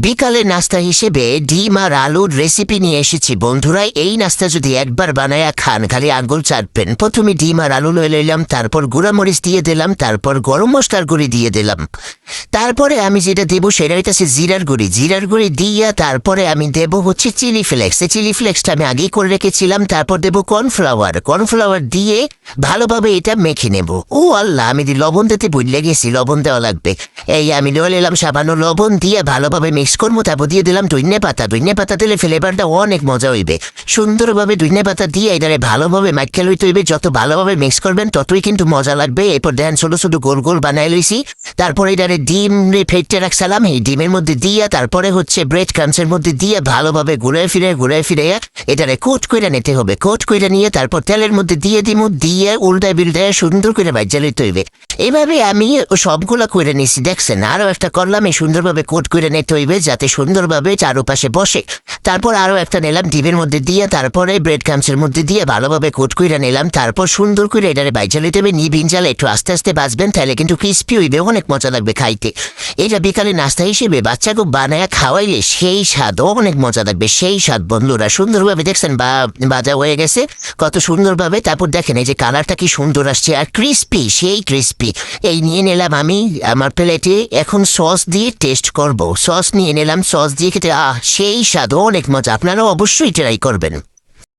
বিকালে নাস্তা হিসেবে ডিম আর আলুর রেসিপি নিয়ে এসেছি বন্ধুরা। এই নাস্তা যদি একবার বানায়া খান খালি আঙ্গুল চাটবেন। প্রথমে ডিম আর আলু লয়ে নিলাম, তারপর গুঁড়ামরিচ দিয়ে দিলাম, তারপর গরম মশলার গুঁড়ি দিয়ে দিলাম, তারপরে আমি যেটা দেবো সেটা হইতেছে জিরার গুঁড়ি দিয়া তারপরে আমি দেবো হচ্ছে চিলি ফ্লেক্স। এই চিলি ফ্লেক্সটা আমি আগেই করে রেখেছিলাম। তারপর দেবো কর্নফ্লাওয়ার দিয়ে ভালোভাবে এটা মেখে নেব। ও আল্লাহ, আমি লবণ দিতে ভুলে গেছি, লবণ দেওয়া লাগবে। এই আমি লয়ে নিলাম সামান্য লবণ দিয়ে ভালোভাবে মিক্স করবো। তারপর দিয়ে দিলাম ধনিয়া পাতা দিলে ফ্লেভারটা অনেক মজা হইবে। সুন্দরভাবে ধনিয়া পাতা দিয়ে এটারে ভালোভাবে মাইখা লইতে হইবে। যত ভালোভাবে মিক্স করবেন ততই কিন্তু মজা লাগবে। এরপর দেখেন ছোট ছোট গোল গোল বানাই লইছি। তারপরে এটারে ডিম ফেটে রাখছিলাম, এই ডিমের মধ্যে দিয়ে তারপরে হচ্ছে ব্রেড ক্রামসের মধ্যে দিয়ে ভালোভাবে ঘুরে ফিরে এটারে কোট করে নিতে হবে। কোট করে নিয়ে তারপর তেলের মধ্যে দিয়ে দিমু, দিয়ে উল্টায় বিল্টায় সুন্দর করে ভাজা লইতে হইবে। এইভাবে আমি সবগুলা করে নিছি দেখছেন। আরও একটা করলাম, এই সুন্দরভাবে কোট করে নিতে হইবে যাতে সুন্দরভাবে চারপাশে বসে। তারপর আরও একটা নিলাম ডিমের মধ্যে দিয়ে, তারপরে ব্রেড ক্রামসের মধ্যে দিয়ে ভালোভাবে কোট করে নিলাম। তারপর সুন্দর করে এটারে ভাজা লইতে হবে। নিভিন জালে একটু আস্তে আস্তে বাজবেন, তাহলে কিন্তু ক্রিস্পি হইবে, অনেক মজা লাগবে খাইতে। এটা বিকালে নাস্তা হিসেবে বাচ্চাকে বানায় খাওয়াইলে সেই স্বাদ, অনেক মজা লাগবে, সেই স্বাদ বন্ধুরা। সুন্দরভাবে দেখছেন ভাজা হয়ে গেছে কত সুন্দরভাবে। তারপর দেখেন এই যে কালারটা কি সুন্দর আসছে আর ক্রিস্পি, সেই ক্রিস্পি। এই নিয়ে নিলাম আমি আমার প্লেটে। এখন সস দিয়ে টেস্ট করব। সস নিয়ে নিলাম, সস দিয়ে খেতে সেই স্বাদ, অনেক মজা। আপনারা অবশ্যই ট্রাই করবেন।